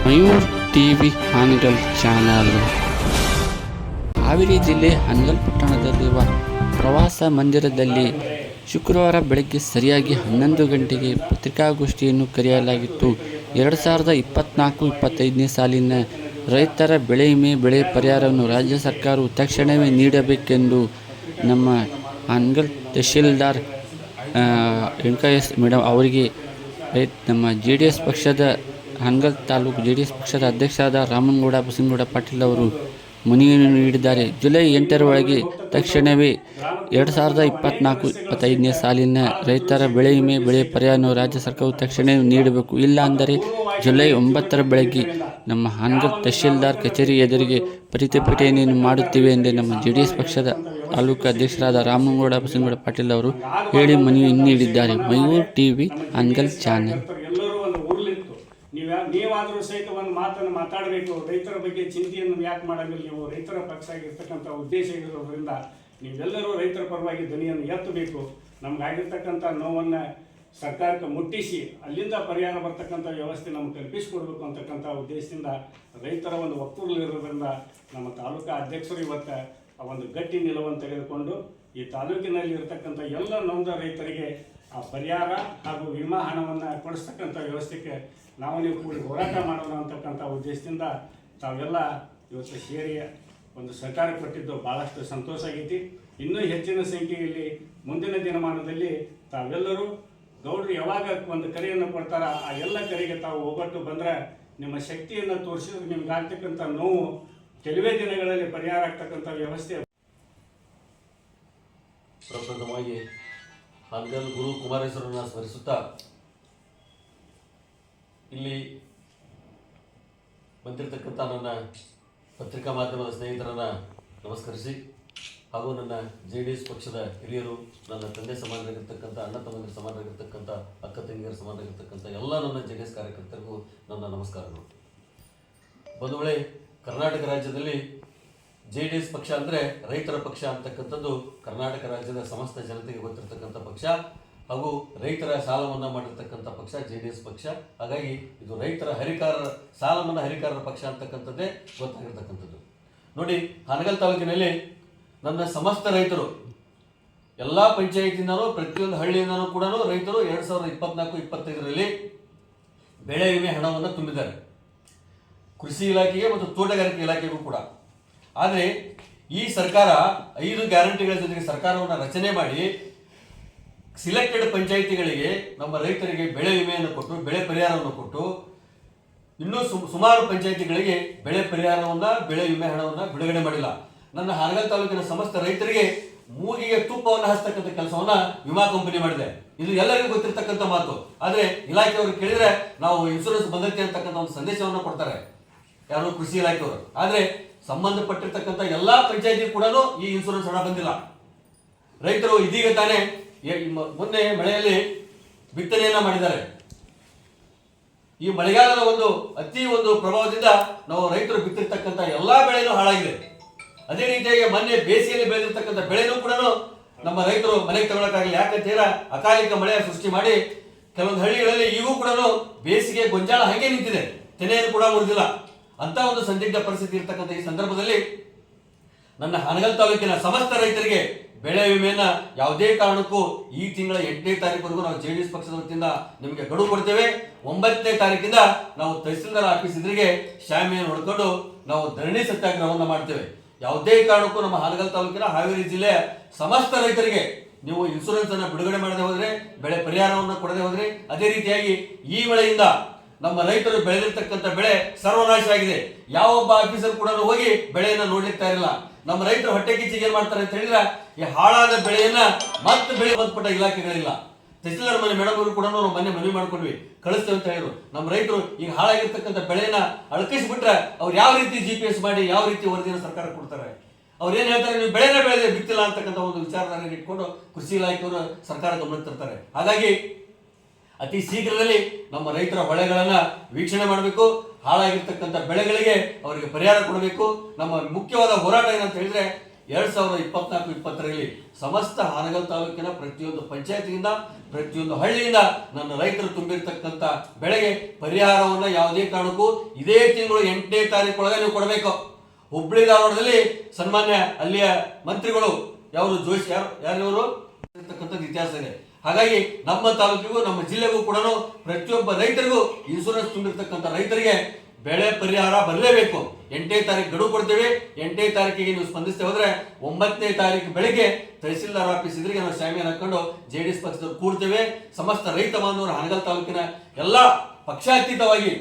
Mayur TV Hanagal channel. Haveri ಜಿಲ್ಲೆ ಹಾನಗಲ್ ಪಟ್ಟಣದಲ್ಲಿರುವ ಪ್ರವಾಸ ಮಂದಿರದಲ್ಲಿ ಶುಕ್ರವಾರ ಬೆಳಗ್ಗೆ ಸರಿಯಾಗಿ 11 ಗಂಟೆಗೆ ಪತ್ರಿಕಾಗೋಷ್ಠಿಯನ್ನು ಕರೆಯಲಾಗಿತ್ತು. 2024-25ನೇ ಸಾಲಿನ ರೈತರ ಬೆಳೆ ವಿಮೆ ಬೆಳೆ ಪರಿಹಾರವನ್ನು ರಾಜ್ಯ ಸರ್ಕಾರವು ತಕ್ಷಣವೇ ನೀಡಬೇಕೆಂದು ನಮ್ಮ ಹಾನಗಲ್ ತಹಶೀಲ್ದಾರ್ ಎಸ್ ಮೇಡಮ್ ಅವರಿಗೆ ನಮ್ಮ JDS ಪಕ್ಷದ ಹಾನಗಲ್ ತಾಲೂಕು JDS ಪಕ್ಷದ ಅಧ್ಯಕ್ಷರಾದ ರಾಮನಗೌಡ ಬಸನಗೌಡ ಪಾಟೀಲ್ ಅವರು ಮನವಿಯನ್ನು ನೀಡಿದ್ದಾರೆ. ಜುಲೈ 8ರ ಒಳಗೆ ತಕ್ಷಣವೇ 2024-25ನೇ ಸಾಲಿನ ರೈತರ ಬೆಳೆ ವಿಮೆ ಬೆಳೆ ಪರಿಹಾರವನ್ನು ರಾಜ್ಯ ಸರ್ಕಾರವು ತಕ್ಷಣವೇ ನೀಡಬೇಕು. ಇಲ್ಲ ಅಂದರೆ ಜುಲೈ 9ರ ಬೆಳಗ್ಗೆ ನಮ್ಮ ಹಾನಗಲ್ ತಹಶೀಲ್ದಾರ್ ಕಚೇರಿ ಎದುರಿಗೆ ಪ್ರತಿಭಟನೆಯನ್ನು ಮಾಡುತ್ತೇವೆ ಎಂದು ನಮ್ಮ JDS ಪಕ್ಷದ ತಾಲೂಕು ಅಧ್ಯಕ್ಷರಾದ ರಾಮನಗೌಡ ಬಸನಗೌಡ ಪಾಟೀಲ್ ಅವರು ಹೇಳಿ ಮನವಿಯನ್ನು ನೀಡಿದ್ದಾರೆ. Mayur TV Hanagal channel. ನೀವಾದರೂ ಸಹಿತ ಒಂದು ಮಾತನ್ನು ಮಾತಾಡಬೇಕು. ರೈತರ ಬಗ್ಗೆ ಚಿಂತೆಯನ್ನು ಯಾಕೆ ಮಾಡಂಗಿಲ್ಲ? ನೀವು ರೈತರ ಪಕ್ಷ ಆಗಿರ್ತಕ್ಕಂಥ ಉದ್ದೇಶ ಇರೋದ್ರಿಂದ ನೀವೆಲ್ಲರೂ ರೈತರ ಪರವಾಗಿ ಧ್ವನಿಯನ್ನು ಎತ್ತಬೇಕು. ನಮ್ಗಾಗಿರ್ತಕ್ಕಂಥ ನೋವನ್ನು ಸರ್ಕಾರಕ್ಕೆ ಮುಟ್ಟಿಸಿ ಅಲ್ಲಿಂದ ಪರಿಹಾರ ಬರ್ತಕ್ಕಂಥ ವ್ಯವಸ್ಥೆ ನಮ್ಗೆ ಕಲ್ಪಿಸಿಕೊಡ್ಬೇಕು ಅಂತಕ್ಕಂಥ ಉದ್ದೇಶದಿಂದ ರೈತರ ಒಂದು ಒಕ್ಕೂಟಲಿರೋದ್ರಿಂದ ನಮ್ಮ ತಾಲೂಕಾ ಅಧ್ಯಕ್ಷರು ಇವತ್ತು ಆ ಒಂದು ಗಟ್ಟಿ ನಿಲುವನ್ನು ತೆಗೆದುಕೊಂಡು ಈ ತಾಲೂಕಿನಲ್ಲಿ ಇರತಕ್ಕಂಥ ಎಲ್ಲ ನೊಂದ ರೈತರಿಗೆ ಆ ಪರಿಹಾರ ಹಾಗೂ ವಿಮಾ ಹಣವನ್ನು ಕೊಡಿಸ್ತಕ್ಕಂಥ ವ್ಯವಸ್ಥೆಗೆ ನಾವು ನೀವು ಕೂಡಿ ಹೋರಾಟ ಮಾಡೋಣ ಅಂತಕ್ಕಂಥ ಉದ್ದೇಶದಿಂದ ತಾವೆಲ್ಲ ಇವತ್ತು ಸೇರಿ ಒಂದು ಸಹಕಾರ ಕೊಟ್ಟಿದ್ದು ಭಾಳಷ್ಟು ಸಂತೋಷ ಆಗೈತಿ. ಇನ್ನೂ ಹೆಚ್ಚಿನ ಸಂಖ್ಯೆಯಲ್ಲಿ ಮುಂದಿನ ದಿನಮಾನದಲ್ಲಿ ತಾವೆಲ್ಲರೂ ಗೌಡರು ಯಾವಾಗ ಒಂದು ಕರೆಯನ್ನು ಕೊಡ್ತಾರ ಆ ಎಲ್ಲ ಕರೆಗೆ ತಾವು ಒಗ್ಗಟ್ಟು ಬಂದರೆ ನಿಮ್ಮ ಶಕ್ತಿಯನ್ನು ತೋರಿಸಿದ್ರೆ ನಿಮ್ಗೆ ಆಗ್ತಕ್ಕಂಥ ನೋವು ಕೆಲವೇ ದಿನಗಳಲ್ಲಿ ಪರಿಹಾರ ಆಗ್ತಕ್ಕಂಥ ವ್ಯವಸ್ಥೆ. ಪ್ರಪ್ರಥಮವಾಗಿ ಹಾನಗಲ್ ಗುರು ಕುಮಾರೇಶ್ವರನ ಸ್ಮರಿಸುತ್ತಾ ಇಲ್ಲಿ ಬಂದಿರತಕ್ಕಂಥ ನನ್ನ ಪತ್ರಿಕಾ ಮಾಧ್ಯಮದ ಸ್ನೇಹಿತರನ್ನು ನಮಸ್ಕರಿಸಿ ಹಾಗೂ ನನ್ನ JDS ಪಕ್ಷದ ಹಿರಿಯರು, ನನ್ನ ತಂದೆ ಸಮಾನರಾಗಿರ್ತಕ್ಕಂಥ ಅಣ್ಣ ತಮ್ಮಂದಿರ ಸಮಾನರಾಗಿರ್ತಕ್ಕಂಥ ಅಕ್ಕ ತಂಗಿಯರ ಸಮಾನರಾಗಿರ್ತಕ್ಕಂಥ ಎಲ್ಲ ನನ್ನ JDS ಕಾರ್ಯಕರ್ತರಿಗೂ ನನ್ನ ನಮಸ್ಕಾರಗಳು. ಬಂಧುಗಳೇ, ಕರ್ನಾಟಕ ರಾಜ್ಯದಲ್ಲಿ JDS ಪಕ್ಷ ಅಂದರೆ ರೈತರ ಪಕ್ಷ ಅಂತಕ್ಕಂಥದ್ದು ಕರ್ನಾಟಕ ರಾಜ್ಯದ ಸಮಸ್ತ ಜನತೆಗೆ ಗೊತ್ತಿರತಕ್ಕಂಥ ಪಕ್ಷ ಹಾಗೂ ರೈತರ ಸಾಲ ಮನ್ನಾ ಮಾಡಿರ್ತಕ್ಕಂಥ ಪಕ್ಷ JDS ಪಕ್ಷ. ಹಾಗಾಗಿ ಇದು ರೈತರ ಸಾಲ ಮನ್ನಾ ಹರಿಕಾರರ ಪಕ್ಷ ಅಂತಕ್ಕಂಥದ್ದೇ ಗೊತ್ತಾಗಿರ್ತಕ್ಕಂಥದ್ದು. ನೋಡಿ, ಹಾನಗಲ್ ತಾಲೂಕಿನಲ್ಲಿ ನನ್ನ ಸಮಸ್ತ ರೈತರು ಎಲ್ಲ ಪಂಚಾಯತಿಯಿಂದನೂ ಪ್ರತಿಯೊಂದು ಹಳ್ಳಿಯಿಂದನೂ ಕೂಡ ರೈತರು 2024-25ರಲ್ಲಿ ಬೆಳೆ ವಿಮೆ ಹಣವನ್ನು ತುಂಬಿದ್ದಾರೆ, ಕೃಷಿ ಇಲಾಖೆಗೆ ಮತ್ತು ತೋಟಗಾರಿಕೆ ಇಲಾಖೆಗೂ ಕೂಡ. ಆದರೆ ಈ ಸರ್ಕಾರ 5 ಗ್ಯಾರಂಟಿಗಳ ಜೊತೆಗೆ ಸರ್ಕಾರವನ್ನು ರಚನೆ ಮಾಡಿ ಸಿಲೆಕ್ಟೆಡ್ ಪಂಚಾಯಿತಿಗಳಿಗೆ ನಮ್ಮ ರೈತರಿಗೆ ಬೆಳೆ ವಿಮೆಯನ್ನು ಕೊಟ್ಟು ಬೆಳೆ ಪರಿಹಾರವನ್ನು ಕೊಟ್ಟು ಇನ್ನೂ ಸುಮಾರು ಪಂಚಾಯಿತಿಗಳಿಗೆ ಬೆಳೆ ಪರಿಹಾರವನ್ನು ಬೆಳೆ ವಿಮೆ ಹಣವನ್ನು ಬಿಡುಗಡೆ ಮಾಡಿಲ್ಲ. ನನ್ನ ಹಾನಗಲ್ ತಾಲೂಕಿನ ಸಮಸ್ತ ರೈತರಿಗೆ ಮೂಗಿಗೆ ತುಪ್ಪವನ್ನು ಹಚ್ಚತಕ್ಕಂಥ ಕೆಲಸವನ್ನ ವಿಮಾ ಕಂಪನಿ ಮಾಡಿದೆ. ಇದು ಎಲ್ಲರಿಗೂ ಗೊತ್ತಿರತಕ್ಕಂಥ ಮಾತು. ಆದರೆ ಇಲಾಖೆಯವರು ಕೇಳಿದ್ರೆ ನಾವು ಇನ್ಶೂರೆನ್ಸ್ ಬಂದೈತೆ ಅಂತಕ್ಕಂಥ ಒಂದು ಸಂದೇಶವನ್ನು ಕೊಡ್ತಾರೆ, ಯಾರು ಕೃಷಿ ಇಲಾಖೆಯವರು. ಆದರೆ ಸಂಬಂಧಪಟ್ಟಿರ್ತಕ್ಕಂಥ ಎಲ್ಲಾ ಪಂಚಾಯತಿ ಕೂಡ ಈ ಇನ್ಶೂರೆನ್ಸ್ ಹಣ ಬಂದಿಲ್ಲ. ರೈತರು ಇದೀಗ ತಾನೇ ಮೊನ್ನೆ ಮಳೆಯಲ್ಲಿ ಬಿತ್ತನೆಯನ್ನ ಮಾಡಿದ್ದಾರೆ. ಈ ಮಳೆಗಾಲದ ಒಂದು ಪ್ರಭಾವದಿಂದ ನಾವು ರೈತರು ಬಿತ್ತಿರ್ತಕ್ಕಂಥ ಎಲ್ಲಾ ಬೆಳೆನೂ ಹಾಳಾಗಿದೆ. ಅದೇ ರೀತಿಯಾಗಿ ಮೊನ್ನೆ ಬೇಸಿಗೆಯಲ್ಲಿ ಬೆಳೆದಿರ್ತಕ್ಕಂಥ ಬೆಳೆನೂ ಕೂಡ ನಮ್ಮ ರೈತರು ಮನೆಗೆ ತಗೊಳಕ್ಕಾಗಲಿಲ್ಲ. ಯಾಕಂತೀರ ಅಕಾಲಿಕ ಮಳೆಯ ಸೃಷ್ಟಿ ಮಾಡಿ ಕೆಲವೊಂದು ಹಳ್ಳಿಗಳಲ್ಲಿ ಈಗೂ ಕೂಡ ಬೇಸಿಗೆ ಗೊಂಜಾಳ ಹಾಗೆ ನಿಂತಿದೆ, ತೆನೆಯನ್ನು ಕೂಡ ಮುರಿದಿಲ್ಲ. ಅಂತ ಒಂದು ಸಂದಿಗ್ಧ ಪರಿಸ್ಥಿತಿ ಇರ್ತಕ್ಕಂಥ ಈ ಸಂದರ್ಭದಲ್ಲಿ ನನ್ನ ಹಾನಗಲ್ ತಾಲೂಕಿನ ಸಮಸ್ತ ರೈತರಿಗೆ ಬೆಳೆ ವಿಮೆಯನ್ನ ಯಾವುದೇ ಕಾರಣಕ್ಕೂ ಈ ತಿಂಗಳ 8ನೇ ತಾರೀಕುವರೆಗೂ ನಾವು JDS ಪಕ್ಷದ ವತಿಯಿಂದ ನಿಮಗೆ ಗಡುವು ಕೊಡ್ತೇವೆ. 9ನೇ ತಾರೀಕಿಂದ ನಾವು ತಹಸೀಲ್ದಾರ್ ಆಫೀಸ್ ಎದುರಿಗೆ ಶಾಮಿಯನ್ನು ಹೊಡ್ಕೊಂಡು ನಾವು ಧರಣಿ ಸತ್ಯಾಗ್ರಹವನ್ನು ಮಾಡ್ತೇವೆ. ಯಾವುದೇ ಕಾರಣಕ್ಕೂ ನಮ್ಮ ಹಾನಗಲ್ ತಾಲೂಕಿನ ಹಾವೇರಿ ಜಿಲ್ಲೆಯ ಸಮಸ್ತ ರೈತರಿಗೆ ನೀವು ಇನ್ಶೂರೆನ್ಸ್ ಅನ್ನು ಬಿಡುಗಡೆ ಮಾಡದೆ ಹೋದ್ರೆ, ಬೆಳೆ ಪರಿಹಾರವನ್ನು ಕೊಡದೆ ಹೋದ್ರೆ, ಅದೇ ರೀತಿಯಾಗಿ ಈ ಮಳೆಯಿಂದ ನಮ್ಮ ರೈತರು ಬೆಳೆದಿರ್ತಕ್ಕಂಥ ಬೆಳೆ ಸರ್ವನಾಶ ಆಗಿದೆ. ಯಾವೊಬ್ಬ ಆಫೀಸರ್ ಕೂಡ ಹೋಗಿ ಬೆಳೆಯನ್ನ ನೋಡ್ಲಿಕ್ಕೆ ಇರಲಿಲ್ಲ. ನಮ್ಮ ರೈತರು ಹೊಟ್ಟೆ ಕಿಚ್ಚಿಗೆ ಏನ್ ಮಾಡ್ತಾರೆ ಅಂತ ಹೇಳಿದ್ರೆ, ಈ ಹಾಳಾದ ಬೆಳೆಯನ್ನ ಮತ್ತೆ ಬೆಳೆ ಬಂದ್ಪಟ್ಟ ಇಲಾಖೆಗಳಿಲ್ಲ. ತಹಸೀಲ್ದಾರ್ ಮೇಡಮ್ ಅವರು ಕೂಡ ನಾವು ಮೊನ್ನೆ ಮನವಿ ಮಾಡ್ಕೊಂಡ್ವಿ, ಕಳಿಸ್ತೇವೆ ಅಂತ ಹೇಳಿದ್ರು. ನಮ್ಮ ರೈತರು ಈಗ ಹಾಳಾಗಿರ್ತಕ್ಕಂಥ ಬೆಳೆಯನ್ನ ಅಳಕಿಸ್ಬಿಟ್ರೆ ಅವ್ರು ಯಾವ ರೀತಿ GPS ಮಾಡಿ ಯಾವ ರೀತಿ ವರದಿಯನ್ನು ಸರ್ಕಾರ ಕೊಡ್ತಾರೆ? ಅವ್ರು ಏನ್ ಹೇಳ್ತಾರೆ, ನೀವು ಬೆಳೆನ ಬೆಳೆದೇ ಬಿತ್ತಿಲ್ಲ ಅಂತಕ್ಕಂಥ ಒಂದು ವಿಚಾರಧಾರೆಯನ್ನು ಇಟ್ಕೊಂಡು ಕೃಷಿ ಇಲಾಖೆಯವರು ಸರ್ಕಾರ ಗಮನಕ್ಕೆ ತರ್ತಾರೆ. ಹಾಗಾಗಿ ಅತಿ ಶೀಘ್ರದಲ್ಲಿ ನಮ್ಮ ರೈತರ ಹೊಳೆಗಳನ್ನ ವೀಕ್ಷಣೆ ಮಾಡಬೇಕು. ಹಾಳಾಗಿರ್ತಕ್ಕಂಥ ಬೆಳೆಗಳಿಗೆ ಅವರಿಗೆ ಪರಿಹಾರ ಕೊಡಬೇಕು. ನಮ್ಮ ಮುಖ್ಯವಾದ ಹೋರಾಟ ಏನಂತ ಹೇಳಿದ್ರೆ, 2024-2020ರಲ್ಲಿ ಸಮಸ್ತ ಹಾನಗಲ್ ತಾಲೂಕಿನ ಪ್ರತಿಯೊಂದು ಪಂಚಾಯತಿಯಿಂದ ಪ್ರತಿಯೊಂದು ಹಳ್ಳಿಯಿಂದ ನನ್ನ ರೈತರು ತುಂಬಿರ್ತಕ್ಕಂಥ ಬೆಳೆಗೆ ಪರಿಹಾರವನ್ನು ಯಾವುದೇ ಕಾರಣಕ್ಕೂ ಇದೇ ತಿಂಗಳು 8ನೇ ತಾರೀಕೊಳಗೆ ನೀವು ಕೊಡಬೇಕು. ಹುಬ್ಬಳ್ಳಿ ಧಾರವಾಡದಲ್ಲಿ ಸನ್ಮಾನ್ಯ ಅಲ್ಲಿಯ ಮಂತ್ರಿಗಳು ಯಾರು ಜೋಶಿ ಯಾರು ಇರ್ತಕ್ಕಂಥದ್ದು ಇತಿಹಾಸ ಇದೆ. ಹಾಗಾಗಿ ನಮ್ಮ ತಾಲೂಕಿಗೂ ನಮ್ಮ ಜಿಲ್ಲೆಗೂ ಕೂಡ ಪ್ರತಿಯೊಬ್ಬ ರೈತರಿಗೂ ಇನ್ಶೂರೆನ್ಸ್ ತುಂಬಿರ್ತಕ್ಕಂಥ ರೈತರಿಗೆ ಬೆಳೆ ಪರಿಹಾರ ಬರಲೇಬೇಕು. 8ನೇ ತಾರೀಕು ಗಡುವು ಕೊಡ್ತೇವೆ. 8ನೇ ತಾರೀಕಿಗೆ ನೀವು ಸ್ಪಂದಿಸ್ತೇ ಹೋದ್ರೆ 9ನೇ ತಾರೀಕು ಬೆಳಿಗ್ಗೆ ತಹಸೀಲ್ದಾರ್ ಆಫೀಸ್ ಇದ್ರಿಗೆ ನಾವು ಶಾಮಿಯಾನ ಹಾಕೊಂಡು JDS ಪಕ್ಷದವ್ರು ಕೂಡ್ತೇವೆ. ಸಮಸ್ತ ರೈತ ಬಾಂಧವರು ಹಾನಗಲ್ ತಾಲೂಕಿನ ಎಲ್ಲ ಪಕ್ಷಾತೀತವಾಗಿ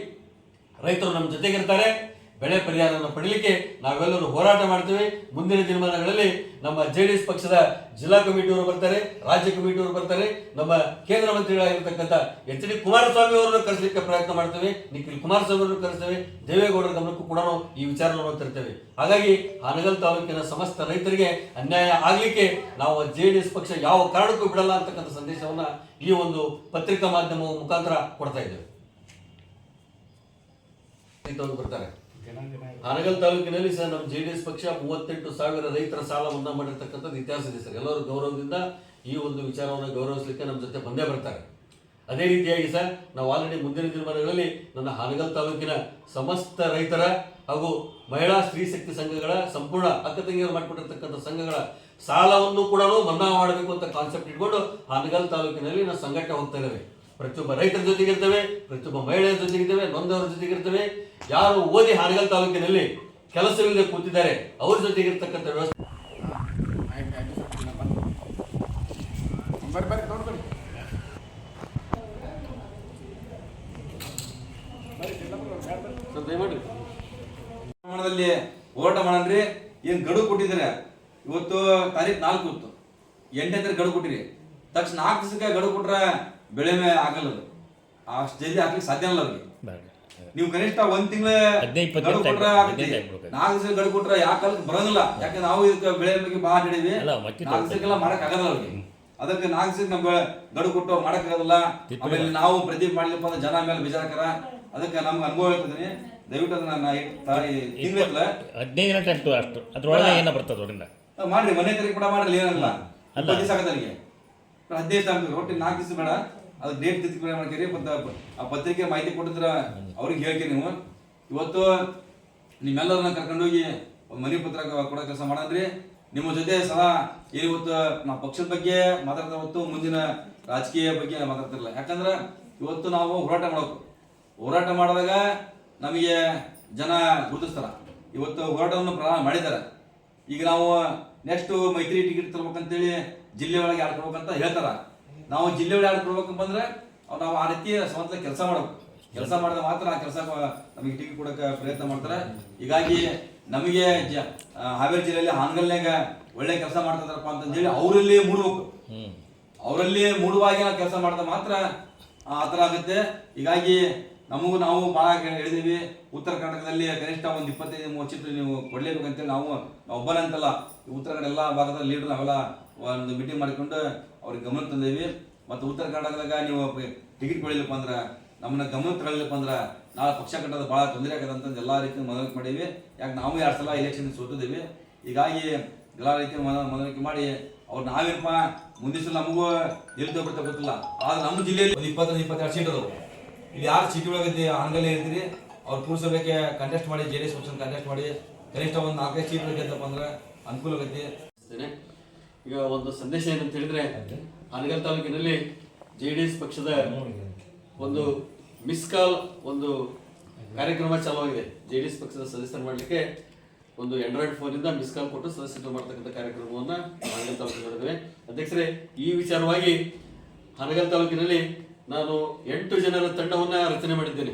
ರೈತರು ನಮ್ಮ ಜೊತೆಗಿರ್ತಾರೆ. ಬೆಳೆ ಪರಿಹಾರವನ್ನು ಪಡೀಲಿಕ್ಕೆ ನಾವೆಲ್ಲರೂ ಹೋರಾಟ ಮಾಡ್ತೇವೆ. ಮುಂದಿನ ದಿನಮಾನಗಳಲ್ಲಿ ನಮ್ಮ JDS ಪಕ್ಷದ ಜಿಲ್ಲಾ ಕಮಿಟಿಯವರು ಬರ್ತಾರೆ, ರಾಜ್ಯ ಕಮಿಟಿಯವರು ಬರ್ತಾರೆ, ನಮ್ಮ ಕೇಂದ್ರ ಮಂತ್ರಿಗಳಾಗಿರ್ತಕ್ಕಂಥ HD ಕುಮಾರಸ್ವಾಮಿ ಅವರನ್ನು ಕರೆಸಲಿಕ್ಕೆ ಪ್ರಯತ್ನ ಮಾಡ್ತೇವೆ, ನಿಖಿಲ್ ಕುಮಾರಸ್ವಾಮಿ ಅವರನ್ನು ಕರೆಸ್ತೇವೆ, ದೇವೇಗೌಡರ ಗಮನಕ್ಕೂ ಕೂಡ ಈ ವಿಚಾರವನ್ನು ತರ್ತೇವೆ. ಹಾಗಾಗಿ ಹಾನಗಲ್ ತಾಲೂಕಿನ ಸಮಸ್ತ ರೈತರಿಗೆ ಅನ್ಯಾಯ ಆಗಲಿಕ್ಕೆ ನಾವು JDS ಪಕ್ಷ ಯಾವ ಕಾರಣಕ್ಕೂ ಬಿಡಲ್ಲ ಅಂತಕ್ಕಂಥ ಸಂದೇಶವನ್ನ ಈ ಒಂದು ಪತ್ರಿಕಾ ಮಾಧ್ಯಮದ ಮುಖಾಂತರ ಕೊಡ್ತಾ ಇದ್ದೇವೆ. ಬರ್ತಾರೆ ಹಾನಗಲ್ ತಾಲೂಕಿನಲ್ಲಿ ಸರ್ ನಮ್ಮ JDS ಪಕ್ಷ 38,000 ರೈತರ ಸಾಲ ಮನ್ನಾ ಮಾಡಿರ್ತಕ್ಕಂಥದ್ದು ಇತಿಹಾಸ ಇದೆ ಸರ್. ಎಲ್ಲರೂ ಗೌರವದಿಂದ ಈ ಒಂದು ವಿಚಾರವನ್ನು ಗೌರವಿಸಲಿಕ್ಕೆ ನಮ್ಮ ಜೊತೆ ಬಂದೇ ಬರ್ತಾರೆ. ಅದೇ ರೀತಿಯಾಗಿ ಸರ್ ನಾವು ಆಲ್ರೆಡಿ ಮುಂದಿನ ದಿನಮಾನಗಳಲ್ಲಿ ನನ್ನ ಹಾನಗಲ್ ತಾಲೂಕಿನ ಸಮಸ್ತ ರೈತರ ಹಾಗೂ ಮಹಿಳಾ ಸ್ತ್ರೀ ಶಕ್ತಿ ಸಂಘಗಳ ಸಂಪೂರ್ಣ ಅಕ್ಕ ತಂಗಿಯರು ಮಾಡಿಕೊಟ್ಟಿರ್ತಕ್ಕಂಥ ಸಂಘಗಳ ಸಾಲವನ್ನು ಕೂಡ ಮನ್ನಾ ಮಾಡಬೇಕು ಅಂತ ಕಾನ್ಸೆಪ್ಟ್ ಇಟ್ಕೊಂಡು ಹಾನಗಲ್ ತಾಲೂಕಿನಲ್ಲಿ ನಾವು ಸಂಘಟನೆ ಹೋಗ್ತಾ ಇದ್ದೇವೆ. ಪ್ರತಿಯೊಬ್ಬ ರೈತರ ಜೊತೆಗಿರ್ತೇವೆ, ಪ್ರತಿಯೊಬ್ಬ ಮಹಿಳೆಯರ ಜೊತೆಗಿರ್ತೇವೆ, ನೊಂದವರ ಜೊತೆಗಿರ್ತೇವೆ. ಯಾರು ಓದಿ ಹಾನಗಲ್ ತಾಲೂಕಿನಲ್ಲಿ ಕೆಲಸವಿಲ್ಲದೆ ಕೂತಿದ್ದಾರೆ ಅವ್ರ ಜೊತೆಗಿರ್ತಕ್ಕಂಥ ವ್ಯವಸ್ಥೆ ಪ್ರಮಾಣದಲ್ಲಿ ಹೋರಾಟ ಮಾಡನ್ರಿ. ಏನ್ ಗಡುವು ಕೊಟ್ಟಿದ್ದಾರೆ, ಇವತ್ತು ತಾರೀಕು 4 ಇತ್ತು, 8ನೇ ತಾರೀಕು ಗಡುವು ಕೊಟ್ಟಿರಿ. ತಕ್ಷಣ 4 ದಿವಸಕ್ಕೆ ಗಡುವು ಕೊಟ್ರೆ ಬೆಳೆ ಮೇಲೆ ಆಗಲ್ಲ, ಅಷ್ಟು ಜಲ್ದಿ ಹಾಕ್ಲಿಕ್ಕೆ ಸಾಧ್ಯ ಇಲ್ಲ ಅವ್ರಿಗೆ. ನೀವು ಕನಿಷ್ಠ 1 ತಿಂಗಳ ಗಡುವು ಕೊಟ್ರೆ 4 ದಿವಸ ಗಡುವು ಕೊಟ್ರೆ ಯಾವ ಕಾಲಕ್ಕೆ ಬರೋದಿಲ್ಲ. ಯಾಕಂದ್ರೆ ನಾವು ಇದಕ್ಕೆ ಬೆಳೆ ಬಗ್ಗೆ ಭಾಳ ಹಿಡಿದ್ವಿ, 4 ದಿವಸಕ್ಕೆಲ್ಲ ಮಾಡಕ್ ಆಗಲ್ಲ ಅವ್ರಿಗೆ. ಅದಕ್ಕೆ 4 ದಿವಸಕ್ಕೆ ನಮ್ಮ ಗಡುವು ಕೊಟ್ಟು ಅವ್ರು ಮಾಡಕ್ ಆಗೋದಿಲ್ಲ. ಆಮೇಲೆ ನಾವು ಪ್ರದೀಪ್ ಮಾಡ್ಲಿಪ್ಪ ಅಂದ್ರೆ ಜನ ಮೇಲೆ ಬೇಜಾರಕರ. ಅದಕ್ಕೆ ನಮ್ಗೆ ಅನುಭವ ಹೇಳ್ತಿದ್ದೀನಿ, ದಯವಿಟ್ಟು ಅದನ್ನ ತಿಂಗಳ 15 ದಿನ ಟೈಮ್ ಅಷ್ಟು ಅದ್ರೊಳಗೆ ಏನೋ ಬರ್ತದೆ ಅದರಿಂದ ಮಾಡ್ರಿ. ಮನೆ ತಾರೀಕು ಕೂಡ ಮಾಡ್ರಿ, ಏನಿಲ್ಲ 20 ದಿವಸ ಆಗತ್ತೆ ನನಗೆ. 15 ತಾರೀಕು ಒಟ್ಟು 4 ದಿವಸ ಬೇಡ, ಅದು ಡೇಟ್ ತಿದ್ದುಪಡಿ ಮಾಡ್ತೀರಿ. ಆ ಪತ್ರಿಕೆ ಮಾಹಿತಿ ಕೊಟ್ಟಿದ್ರ ಅವ್ರಿಗೆ ಹೇಳ್ತೀರಿ. ನೀವು ಇವತ್ತು ನಿಮ್ಮೆಲ್ಲರನ್ನ ಕರ್ಕೊಂಡೋಗಿ ಮನೆ ಪತ್ರ ಕೊಡೋ ಕೆಲಸ ಮಾಡಂದ್ರಿ. ನಿಮ್ಮ ಜೊತೆ ಸದಾ ಇವತ್ತು ನಾವು ಪಕ್ಷದ ಬಗ್ಗೆ ಮಾತಾಡ್ತಾ ಹೊತ್ತು ಮುಂದಿನ ರಾಜಕೀಯ ಬಗ್ಗೆ ಮಾತಾಡ್ತಿರಲ್ಲ. ಯಾಕಂದ್ರೆ ಇವತ್ತು ನಾವು ಹೋರಾಟ ಮಾಡಿದಾಗ ನಮಗೆ ಜನ ಗುರುತಿಸ್ತಾರ. ಇವತ್ತು ಹೋರಾಟವನ್ನು ಪ್ರಾರಂಭ ಮಾಡಿದ್ದಾರೆ. ಈಗ ನಾವು ನೆಕ್ಸ್ಟ್ ಮೈತ್ರಿ ಟಿಕೆಟ್ ತರ್ಬೇಕಂತೇಳಿ ಜಿಲ್ಲೆ ಒಳಗೆ ಯಾರು ಕೊಡ್ಬೇಕಂತ ಹೇಳ್ತಾರ. ನಾವು ಜಿಲ್ಲೆ ಒಳಗೆ ಯಾರು ಕೊಡ್ಬೇಕು ಬಂದ್ರೆ ನಾವು ಆ ರೀತಿ ಸ್ವಂತ ಕೆಲಸ ಮಾಡಬೇಕು. ಕೆಲಸ ಮಾಡಿದ ಮಾತ್ರ ಆ ಕೆಲಸ ನಮಗೆ ಟಿಕೆಟ್ ಕೊಡಕ್ಕೆ ಪ್ರಯತ್ನ ಮಾಡ್ತಾರೆ. ಹೀಗಾಗಿ ನಮಗೆ ಹಾವೇರಿ ಜಿಲ್ಲೆಯಲ್ಲಿ ಹಾನಗಲ್ನಾಗ ಒಳ್ಳೆ ಕೆಲಸ ಮಾಡ್ತಿದಾರಪ್ಪ ಅಂತಂದೇಳಿ ಅವರಲ್ಲಿ ಮೂಡಬೇಕು. ಅವರಲ್ಲಿ ಮೂಡುವಾಗಿ ನಾವು ಕೆಲಸ ಮಾಡಿದ ಮಾತ್ರ ಆ ಥರ ಆಗುತ್ತೆ. ಹೀಗಾಗಿ ನಾವು ಭಾಳ ಹೇಳಿದೀವಿ, ಉತ್ತರ ಕರ್ನಾಟಕದಲ್ಲಿ ಕನಿಷ್ಠ ಒಂದು 25-30 ಚಿತ್ರ ನೀವು ಕೊಡ್ಲೇಬೇಕಂತೇಳಿ ನಾವು ಒಬ್ಬನಂತಲ್ಲ, ಉತ್ತರ ಕನ್ನಡ ಎಲ್ಲ ಭಾಗದ ಲೀಡರ್ ನಾವೆಲ್ಲ ಒಂದು ಮೀಟಿಂಗ್ ಮಾಡಿಕೊಂಡು ಅವ್ರಿಗೆ ಗಮನ ತಂದೇವಿ. ಮತ್ತು ಉತ್ತರ ಕರ್ನಾಟಕದಾಗ ನೀವು ಟಿಕೆಟ್ ಕೊಡಲಿಲ್ಲಪ್ಪ ಅಂದ್ರೆ, ನಮ್ಮನ್ನ ಗಮನ ತಗೊಳ್ಳಿಲ್ಲಪ್ಪ ಅಂದ್ರೆ ನಾಳೆ ಪಕ್ಷ ಕಟ್ಟೋದು ಭಾಳ ತೊಂದರೆ ಆಗತ್ತೆ ಅಂತಂದು ಎಲ್ಲ ರೀತಿ ಮನವರಿಕೆ ಮಾಡೀವಿ. ಯಾಕೆ ನಾವು 2 ಸಲ ಎಲೆಕ್ಷನ್ ಸೋತಿದ್ದೀವಿ. ಹೀಗಾಗಿ ಎಲ್ಲ ರೀತಿ ಮನವರಿಕೆ ಮಾಡಿ ಅವ್ರು ನಾವೇನಪ್ಪ ಮುಂದಿನ ಸಲ ನಮಗೂ ಎಲ್ಲಿ ಬರ್ತಾ ಗೊತ್ತಿಲ್ಲ. ಆದ್ರೆ ನಮ್ಮ ಜಿಲ್ಲೆಯಲ್ಲಿ 20-22 ಸೀಟ್ ಅದಾವೆ. ಇಲ್ಲಿ ಯಾರು ಸಿಟಿ ಒಳಗೆ ಹಾನಗಲ್ ಇರ್ತೀರಿ ಅವ್ರು ಪುರಸಭೆಗೆ ಕಂಟೆಸ್ಟ್ ಮಾಡಿ, JDS ಪಕ್ಷ ಕಂಟೆಸ್ಟ್ ಮಾಡಿ ಕನಿಷ್ಠ ಒಂದು 4-5 ಸೀಟ್ ಗೆದ್ದಪ್ಪ ಅಂದ್ರೆ ಅನುಕೂಲ ಆಗೈತಿ. ಈಗ ಒಂದು ಸಂದೇಶ ಏನಂತ ಹೇಳಿದ್ರೆ, ಹಾನಗಲ್ ತಾಲೂಕಿನಲ್ಲಿ JDS ಪಕ್ಷದ ಒಂದು ಮಿಸ್ ಕಾಲ್ ಒಂದು ಕಾರ್ಯಕ್ರಮ ಚಾಲುವಾಗಿದೆ. JDS ಪಕ್ಷದ ಸದಸ್ಯರು ಮಾಡಲಿಕ್ಕೆ ಒಂದು ಆಂಡ್ರಾಯ್ಡ್ ಫೋನಿಂದ ಮಿಸ್ ಕಾಲ್ ಕೊಟ್ಟು ಸದಸ್ಯತ್ವ ಮಾಡ್ತಕ್ಕಂಥ ಕಾರ್ಯಕ್ರಮವನ್ನು ಹಾನಗಲ್ ತಾಲೂಕಿನ ಮಾಡಿದ್ದೇವೆ. ಅಧ್ಯಕ್ಷರೇ, ಈ ವಿಚಾರವಾಗಿ ಹಾನಗಲ್ ತಾಲೂಕಿನಲ್ಲಿ ನಾನು 8 ಜನರ ತಂಡವನ್ನು ರಚನೆ ಮಾಡಿದ್ದೇನೆ.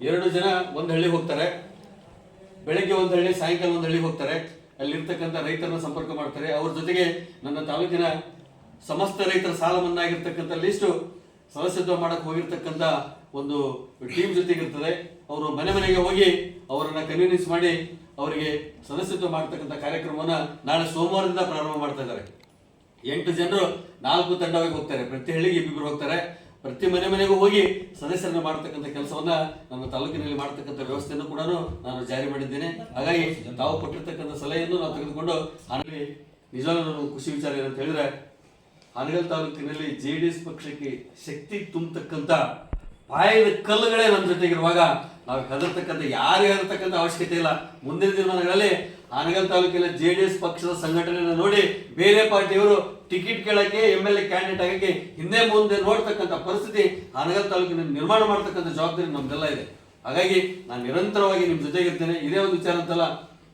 2 ಜನ ಒಂದು ಹಳ್ಳಿಗೆ ಹೋಗ್ತಾರೆ, ಬೆಳಗ್ಗೆ ಒಂದು ಹಳ್ಳಿ, ಸಾಯಂಕಾಲ ಒಂದು ಹಳ್ಳಿಗೆ ಹೋಗ್ತಾರೆ. ಅಲ್ಲಿರ್ತಕ್ಕಂಥ ರೈತರನ್ನ ಸಂಪರ್ಕ ಮಾಡ್ತಾರೆ. ಅವ್ರ ಜೊತೆಗೆ ನನ್ನ ತಾಲೂಕಿನ ಸಮಸ್ತ ರೈತರ ಸಾಲ ಮನ್ನಾ ಆಗಿರ್ತಕ್ಕಂಥ ಲಿಸ್ಟು ಸದಸ್ಯತ್ವ ಮಾಡಕ್ಕೆ ಹೋಗಿರ್ತಕ್ಕಂಥ ಒಂದು ಟೀಮ್ ಜೊತೆಗಿರ್ತದೆ. ಅವರು ಮನೆ ಮನೆಗೆ ಹೋಗಿ ಅವರನ್ನು ಕನ್ವಿನ್ಸ್ ಮಾಡಿ ಅವರಿಗೆ ಸದಸ್ಯತ್ವ ಮಾಡ್ತಕ್ಕಂಥ ಕಾರ್ಯಕ್ರಮವನ್ನು ನಾಳೆ ಸೋಮವಾರದಿಂದ ಪ್ರಾರಂಭ ಮಾಡ್ತಾ ಇದ್ದಾರೆ. 8 ಜನರು 4 ತಂಡವಾಗಿ ಹೋಗ್ತಾರೆ. ಪ್ರತಿ ಹಳ್ಳಿಗೆ 2 ಹೋಗ್ತಾರೆ. ಪ್ರತಿ ಮನೆಗೂ ಹೋಗಿ ಸದಸ್ಯರನ್ನ ಮಾಡತಕ್ಕಂಥ ಕೆಲಸವನ್ನ ನನ್ನ ತಾಲೂಕಿನಲ್ಲಿ ಮಾಡತಕ್ಕಂಥ ವ್ಯವಸ್ಥೆಯನ್ನು ಕೂಡ ನಾನು ಜಾರಿ ಮಾಡಿದ್ದೇನೆ. ಹಾಗಾಗಿ ತಾವು ಕೊಟ್ಟಿರ್ತಕ್ಕಂಥ ಸಲಹೆಯನ್ನು ನಾವು ತೆಗೆದುಕೊಂಡು ಅಲ್ಲಿ ನಿಜವಾಗ್ಲೂ ನನಗೆ ಖುಷಿ ವಿಚಾರ ಏನಂತ ಹೇಳಿದ್ರೆ, ಹಾನಗಲ್ ತಾಲೂಕಿನಲ್ಲಿ JDS ಪಕ್ಷಕ್ಕೆ ಶಕ್ತಿ ತುಂಬತಕ್ಕಂಥ ಪಾಯದ ಕಲ್ಲುಗಳೇ ನಮ್ಮ ಜೊತೆಗಿರುವಾಗ ನಾವು ಹೆದರ್ತಕ್ಕಂಥ ಯಾರಿಗೆ ಹೆದರ್ತಕ್ಕಂಥ ಅವಶ್ಯಕತೆ ಇಲ್ಲ. ಮುಂದಿನ ದಿನಮಾನಗಳಲ್ಲಿ ಹಾನಗಲ್ ತಾಲೂಕಿನ JDS ಪಕ್ಷದ ಸಂಘಟನೆಯನ್ನು ನೋಡಿ ಬೇರೆ ಪಾರ್ಟಿಯವರು ಟಿಕೆಟ್ ಕೇಳಕ್ಕೆ MLA ಕ್ಯಾಂಡಿಡೇಟ್ ಆಗಕ್ಕೆ ಹಿಂದೆ ಮುಂದೆ ನೋಡ್ತಕ್ಕಂಥ ಪರಿಸ್ಥಿತಿ ಹಾನಗಲ್ ತಾಲೂಕಿನಲ್ಲಿ ನಿರ್ಮಾಣ ಮಾಡ್ತಕ್ಕಂಥ ಜವಾಬ್ದಾರಿ ನಮ್ದೆಲ್ಲ ಇದೆ. ಹಾಗಾಗಿ ನಾನು ನಿರಂತರವಾಗಿ ನಿಮ್ಮ ಜೊತೆಗಿರ್ತೇನೆ. ಇದೇ ಒಂದು ವಿಚಾರ ಅಂತಲ್ಲ,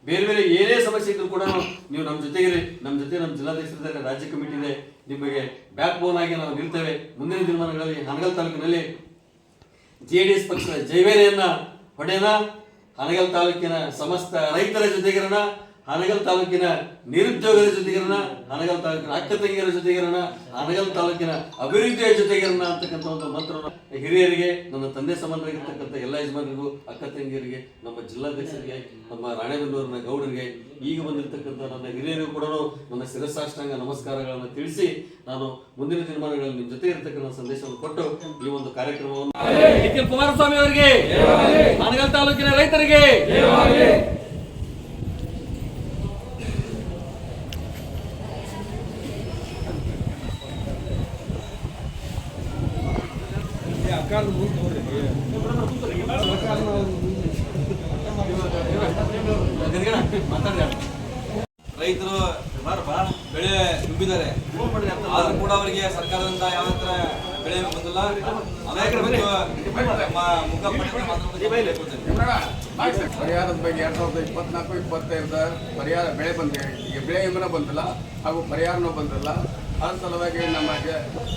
ಬೇರೆ ಬೇರೆ ಏನೇ ಸಮಸ್ಯೆ ಇದ್ರು ಕೂಡ ನೀವು ನಮ್ಮ ಜೊತೆಗಿರಿ. ನಮ್ಮ ಜೊತೆ ನಮ್ಮ ಜಿಲ್ಲಾಧ್ಯಕ್ಷರಿದ್ದಾರೆ, ರಾಜ್ಯ ಕಮಿಟಿ ಇದೆ, ನಿಮಗೆ ಬ್ಯಾಕ್ ಬೋನ್ ಆಗಿ ನಾವು ನಿಲ್ತೇವೆ. ಮುಂದಿನ ದಿನಮಾನಗಳಲ್ಲಿ ಹಾನಗಲ್ ತಾಲೂಕಿನಲ್ಲಿ JDS ಪಕ್ಷದ ಜೈವೇರಿಯನ್ನ ಹೊಡೆಯೋಣ. ಹಾನಗಲ್ ತಾಲೂಕಿನ ಸಮಸ್ತ ರೈತರ ಜೊತೆಗಿರೋಣ, ಹಾನಗಲ್ ತಾಲೂಕಿನ ನಿರುದ್ಯೋಗದ ಜೊತೆಗಿರೋಣ, ಹಾನಗಲ್ ತಾಲೂಕಿನ ಅಕ್ಕ ತಂಗಿಯರ ಜೊತೆಗಿರೋಣ, ಹಾನಗಲ್ ತಾಲೂಕಿನ ಅಭಿವೃದ್ಧಿಯ ಜೊತೆಗಿರೋಣ ಅಂತಕ್ಕಂಥ ಒಂದು ಮಂತ್ರವನ್ನು ಹಿರಿಯರಿಗೆ, ನನ್ನ ತಂದೆ ಸಂಬಂಧವಾಗಿರ್ತಕ್ಕಂಥ ಎಲ್ಲ ಯಜಮಾನರಿಗೂ, ಅಕ್ಕ ತಂಗಿಯರಿಗೆ, ನಮ್ಮ ಜಿಲ್ಲಾಧ್ಯಕ್ಷರಿಗೆ, ನಮ್ಮ ರಾಣೆಬೆನ್ನೂರಿನ ಗೌಡರಿಗೆ, ಈಗ ಬಂದಿರತಕ್ಕಂಥ ನನ್ನ ಹಿರಿಯರಿಗೂ ಕೂಡ ನನ್ನ ಶಿರಸಾಷ್ಟಾಂಗ ನಮಸ್ಕಾರಗಳನ್ನು ತಿಳಿಸಿ ನಾನು ಮುಂದಿನ ದಿನಮಾನಗಳಲ್ಲಿ ನಿಮ್ಮ ಜೊತೆ ಇರತಕ್ಕಂಥ ಸಂದೇಶವನ್ನು ಕೊಟ್ಟು ಈ ಒಂದು ಕಾರ್ಯಕ್ರಮವನ್ನು ನಿಖಿಲ್ ಕುಮಾರಸ್ವಾಮಿ ಅವರಿಗೆ, ಹಾನಗಲ್ ತಾಲೂಕಿನ ರೈತರಿಗೆ ರೈತರು ಬೆಳೆ ತುಂಬಿದ್ದಾರೆ, ಆದ್ರೂ ಕೂಡ ಅವರಿಗೆ ಸರ್ಕಾರದಿಂದ ಯಾವ ತರ ಬೆಳೆ ಬಂದಿಲ್ಲ. ಪರಿಹಾರದ ಬಗ್ಗೆ 2024-25 ಪರಿಹಾರ ಬೆಳೆ ಬಂದಿದೆ, ಈಗ ಬೆಳೆ ವಿಮೆನೂ ಬಂದಿಲ್ಲ ಹಾಗೂ ಪರಿಹಾರನೂ ಬಂದಿಲ್ಲ. ಅದರ ಸಲುವಾಗಿ ನಮ್ಮ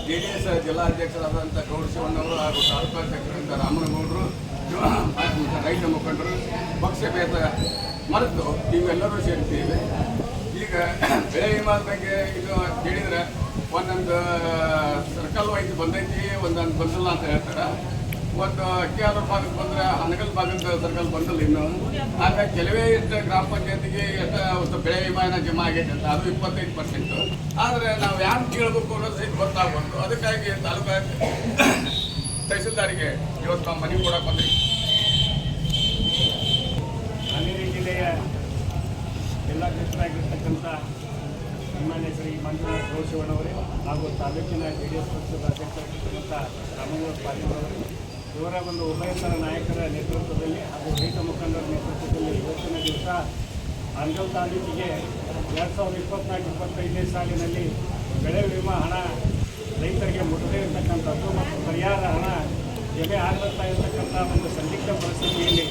JDS ಜಿಲ್ಲಾಧ್ಯಕ್ಷರಾದಂಥ ಗೌಡ ಶಿವಣ್ಣವರು ಹಾಗೂ ತಾಲೂಕು ಅಧ್ಯಕ್ಷರಾದಂಥ ರಾಮನಗೌಡರು, ರೈತ ಮುಖಂಡರು ಪಕ್ಷ ಭೇದ ಮರೆತು ನೀವೆಲ್ಲರೂ ಸೇರ್ತೀವಿ. ಈಗ ಬೆಳೆ ವಿಮಾದ ಬಗ್ಗೆ ಇದು ಕೇಳಿದರೆ ಒಂದೊಂದು ಸರ್ಕಲ್ ವೈಸ್ ಬಂದೈತಿ, ಒಂದೊಂದು ಬಂದಿಲ್ಲ ಅಂತ ಹೇಳ್ತಾರೆ. ಒಂದು ಅಕ್ಕಿಯಾದ ಭಾಗಕ್ಕೆ ಬಂದರೆ ಹಾನಗಲ್ ಭಾಗದ ಸರ್ಕಲ್ ಬಂದಿಲ್ಲ ಇನ್ನು. ಆಮೇಲೆ ಕೆಲವೇ ಎಷ್ಟು ಗ್ರಾಮ ಪಂಚಾಯತಿಗೆ ಎಷ್ಟು ಒಂದು ಬೆಳೆ ವಿಮಾನ ಜಮಾ ಆಗೈತೆ ಅಂತ, ಅದು 25%. ಆದರೆ ನಾವು ಯಾರು ಕೇಳಬೇಕು ಅನ್ನೋದು ಗೊತ್ತಾಗ್ಬಾರ್ದು. ಅದಕ್ಕಾಗಿ ತಾಲೂಕು ತಹಸೀಲ್ದಾರಿಗೆ ಇವತ್ತು ನಾವು ಮನೆ ಕೊಡಕ್ಕೆ ಬಂದ್ರಿ. ಹಾವೇರಿ ಜಿಲ್ಲೆಯ ಜಿಲ್ಲಾಧ್ಯಕ್ಷರಾಗಿರ್ತಕ್ಕಂಥ ಸನ್ಮಾನ್ಯ ಶ್ರೀ ಮಂಜುನಾಥ್ ಗೌಡಶಿವಣ್ಣವರೇ ಹಾಗೂ ತಾಲೂಕಿನ JDS ಪಕ್ಷದ ಅಧ್ಯಕ್ಷರಾಗಿರ್ತಕ್ಕಂಥ ರಾಮಗೌಡ ಪಾಟೀಲರವರು, ಇವರ ಒಂದು ಉಭಯತರ ನಾಯಕರ ನೇತೃತ್ವದಲ್ಲಿ ಹಾಗೂ ರೈತ ಮುಖಂಡರ ನೇತೃತ್ವದಲ್ಲಿ ಇವತ್ತಿನ ದಿವಸ ಹಾನಗಲ್ ತಾಲೂಕಿಗೆ 2024-25 ಸಾಲಿನಲ್ಲಿ ಬೆಳೆ ವಿಮಾ ಹಣ ರೈತರಿಗೆ ಮುಟ್ಟದೇ ಇರತಕ್ಕಂಥದ್ದು ಮತ್ತು ಪರಿಹಾರ ಹಣ ಜಮೆ ಆಗ್ತಾ ಇರತಕ್ಕಂಥ ಒಂದು ಸಂದಿಗ್ಧ ಪರಿಸ್ಥಿತಿಯಲ್ಲಿ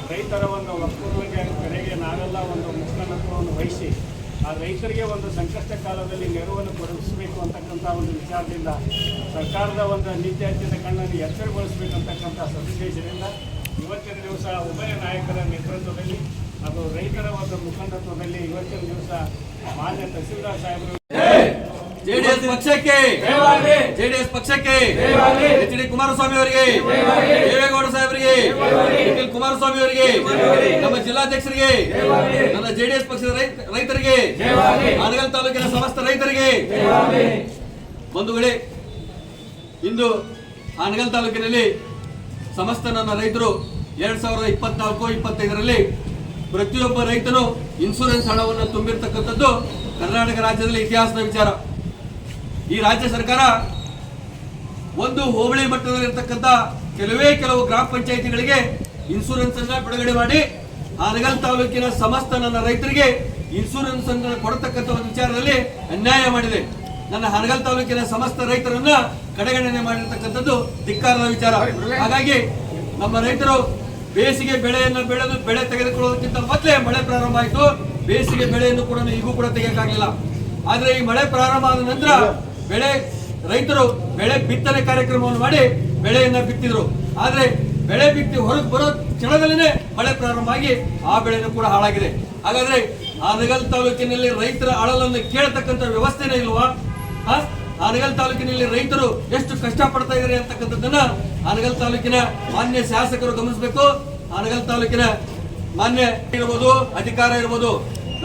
ರೈತರ ಒಂದು ಒಕ್ಕೂಟರಿಗೆ ಕಡೆಗೆ ನಾವೆಲ್ಲ ಒಂದು ಮುಖಂಡತ್ವವನ್ನು ವಹಿಸಿ ಆ ರೈತರಿಗೆ ಒಂದು ಸಂಕಷ್ಟ ಕಾಲದಲ್ಲಿ ನೆರವನ್ನು ಕೊಡಿಸಬೇಕು ಅಂತಕ್ಕಂಥ ಒಂದು ವಿಚಾರದಿಂದ ಸರ್ಕಾರದ ಒಂದು ನೀತಿ ಹಂಚಿದ ಕಣ್ಣನ್ನು ಎಚ್ಚರಗೊಳಿಸಬೇಕಂತಕ್ಕಂಥ ಸದುದ್ದೇಶದಿಂದ ಇವತ್ತಿನ ದಿವಸ ಉಭಯ ನಾಯಕರ ನೇತೃತ್ವದಲ್ಲಿ ಹಾಗೂ ರೈತರ ಒಂದು ಮುಖಂಡತ್ವದಲ್ಲಿ ಇವತ್ತಿನ ದಿವಸ ಮಾನ್ಯ ತಹಸೀಲ್ದಾರ್ ಸಾಹೇಬರು JDS ಪಕ್ಷಕ್ಕೆ, JDS ಪಕ್ಷಕ್ಕೆ, HD ಕುಮಾರಸ್ವಾಮಿ ಅವರಿಗೆ, ದೇವೇಗೌಡ ಸಾಹೇಬರಿಗೆ, ನಿಖಿಲ್ ಕುಮಾರಸ್ವಾಮಿ ಅವರಿಗೆ, ನಮ್ಮ ಜಿಲ್ಲಾಧ್ಯಕ್ಷರಿಗೆ, ನನ್ನ JDS ಪಕ್ಷದ ರೈತರಿಗೆ, ಹಾನಗಲ್ ತಾಲೂಕಿನ ಸಮಸ್ತ ರೈತರಿಗೆ ಬಂಧುಗಳೇ, ಇಂದು ಹಾನಗಲ್ ತಾಲೂಕಿನಲ್ಲಿ ಸಮಸ್ತ ನನ್ನ ರೈತರು 2024-25ರಲ್ಲಿ ಪ್ರತಿಯೊಬ್ಬ ರೈತನು ಇನ್ಶೂರೆನ್ಸ್ ಹಣವನ್ನು ತುಂಬಿರ್ತಕ್ಕಂಥದ್ದು ಕರ್ನಾಟಕ ರಾಜ್ಯದಲ್ಲಿ ಇತಿಹಾಸದ ವಿಚಾರ. ಈ ರಾಜ್ಯ ಸರ್ಕಾರ ಒಂದು ಹೋಬಳಿ ಮಟ್ಟದಲ್ಲಿರ್ತಕ್ಕಂಥ ಕೆಲವು ಗ್ರಾಮ ಪಂಚಾಯಿತಿಗಳಿಗೆ ಇನ್ಶೂರೆನ್ಸ್ ಅನ್ನ ಬಿಡುಗಡೆ ಮಾಡಿ ಹಾನಗಲ್ ತಾಲೂಕಿನ ಸಮಸ್ತ ನನ್ನ ರೈತರಿಗೆ ಇನ್ಶೂರೆನ್ಸ್ ಅನ್ನು ಕೊಡತಕ್ಕಂಥ ಒಂದು ವಿಚಾರದಲ್ಲಿ ಅನ್ಯಾಯ ಮಾಡಿದೆ. ನನ್ನ ಹಾನಗಲ್ ತಾಲೂಕಿನ ಸಮಸ್ತ ರೈತರನ್ನ ಕಡೆಗಣನೆ ಮಾಡಿರ್ತಕ್ಕಂಥದ್ದು ಧಿಕ್ಕಾರದ ವಿಚಾರ. ಹಾಗಾಗಿ ನಮ್ಮ ರೈತರು ಬೇಸಿಗೆ ಬೆಳೆಯನ್ನು ಬೆಳೆದು ಬೆಳೆ ತೆಗೆದುಕೊಳ್ಳೋದಕ್ಕಿಂತ ಮೊದಲೇ ಮಳೆ ಪ್ರಾರಂಭ ಆಯಿತು. ಬೇಸಿಗೆ ಬೆಳೆಯನ್ನು ಕೂಡ ಈಗೂ ಕೂಡ ತೆಗೆಯಕ್ಕಾಗಲಿಲ್ಲ. ಆದರೆ ಈ ಮಳೆ ಪ್ರಾರಂಭ ಆದ ನಂತರ ರೈತರು ಬೆಳೆ ಬಿತ್ತನೆ ಕಾರ್ಯಕ್ರಮವನ್ನು ಮಾಡಿ ಬೆಳೆಯನ್ನ ಬಿತ್ತಿದ್ರು. ಆದರೆ ಬೆಳೆ ಬಿತ್ತಿ ಹೊರಗೆ ಬರೋ ಕ್ಷಣದಲ್ಲೇ ಮಳೆ ಪ್ರಾರಂಭ ಆಗಿ ಆ ಬೆಳೆನೂ ಕೂಡ ಹಾಳಾಗಿದೆ. ಹಾಗಾದ್ರೆ ಹಾನಗಲ್ ತಾಲೂಕಿನಲ್ಲಿ ರೈತರ ಅಳಲನ್ನು ಕೇಳತಕ್ಕಂಥ ವ್ಯವಸ್ಥೆನೇ ಇಲ್ವಾ? ಹಾನಗಲ್ ತಾಲೂಕಿನಲ್ಲಿ ರೈತರು ಎಷ್ಟು ಕಷ್ಟ ಪಡ್ತಾ ಇದ್ದಾರೆ ಅಂತಕ್ಕಂಥದ್ದನ್ನ ಹಾನಗಲ್ ತಾಲೂಕಿನ ಮಾನ್ಯ ಶಾಸಕರು ಗಮನಿಸಬೇಕು. ಹಾನಗಲ್ ತಾಲೂಕಿನ ಮಾನ್ಯ ಇರ್ಬೋದು, ಅಧಿಕಾರ ಇರ್ಬೋದು,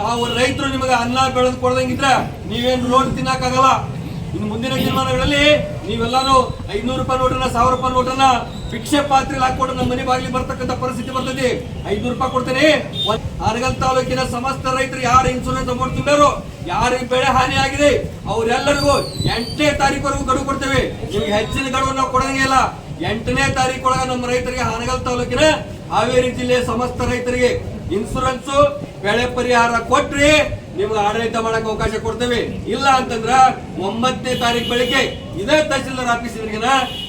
ನಾವು ರೈತರು ನಿಮಗೆ ಅನ್ನ ಬೆಳೆದು ಕೊಡದಂಗಿದ್ರೆ ನೀವೇನು ಲೋನ್ ತಿನ್ನಕ್ಕಾಗಲ್ಲ. ಇನ್ನು ಮುಂದಿನ ದಿನಮಾನಗಳಲ್ಲಿ ನೀವೆಲ್ಲಾನು 500 ರೂಪಾಯಿ ನೋಟನ್ನ 1000 ರೂಪಾಯಿ ನೋಟನ್ನ ಭಿಕ್ಷೆ ಪಾತ್ರೆಯಲ್ಲಿ ಹಾಕೊಂಡು ನಮ್ಮ ಮನೆ ಬಾಗಿಲಿಗೆ ಬರ್ತಕ್ಕಂಥ ಪರಿಸ್ಥಿತಿ ಬರ್ತದೆ. 500 ರೂಪಾಯಿ ಕೊಡ್ತೇನೆ. ಹಾನಗಲ್ ತಾಲೂಕಿನ ಸಮಸ್ತ ರೈತರು ಯಾರು ಇನ್ಶೂರೆನ್ಸ್ ಅಮೌಂಟ್ ತುಂಬ್ಯಾರೋ, ಯಾರಿಗೆ ಬೆಳೆ ಹಾನಿ ಆಗಿದೆ ಅವರೆಲ್ಲರಿಗೂ 8ನೇ ತಾರೀಕುವರೆಗೂ ಗಡುವು ಕೊಡ್ತೇವೆ. ನಿಮ್ಗೆ ಹೆಚ್ಚಿನ ಗಡುವು ನಾವು ಕೊಡಂಗಿಲ್ಲ. 8ನೇ ತಾರೀಕು ಒಳಗೆ ನಮ್ಮ ರೈತರಿಗೆ, ಹಾನಗಲ್ ತಾಲೂಕಿನ ಹಾವೇರಿ ಜಿಲ್ಲೆಯ ಸಮಸ್ತ ರೈತರಿಗೆ ಇನ್ಶೂರೆನ್ಸ್ ಬೆಳೆ ಪರಿಹಾರ ಕೊಟ್ರಿ ನಿಮ್ಗೆ ಆಡಳಿತ ಮಾಡಕ್ಕೆ ಅವಕಾಶ ಕೊಡ್ತೇವೆ. ಇಲ್ಲ ಅಂತಂದ್ರ 9ನೇ ತಾರೀಕು ಬೆಳಿಗ್ಗೆ ಇದೇ ತಹಸೀಲ್ದಾರ್ ಆಫೀಸ್ ಎದುರಿಗಿನ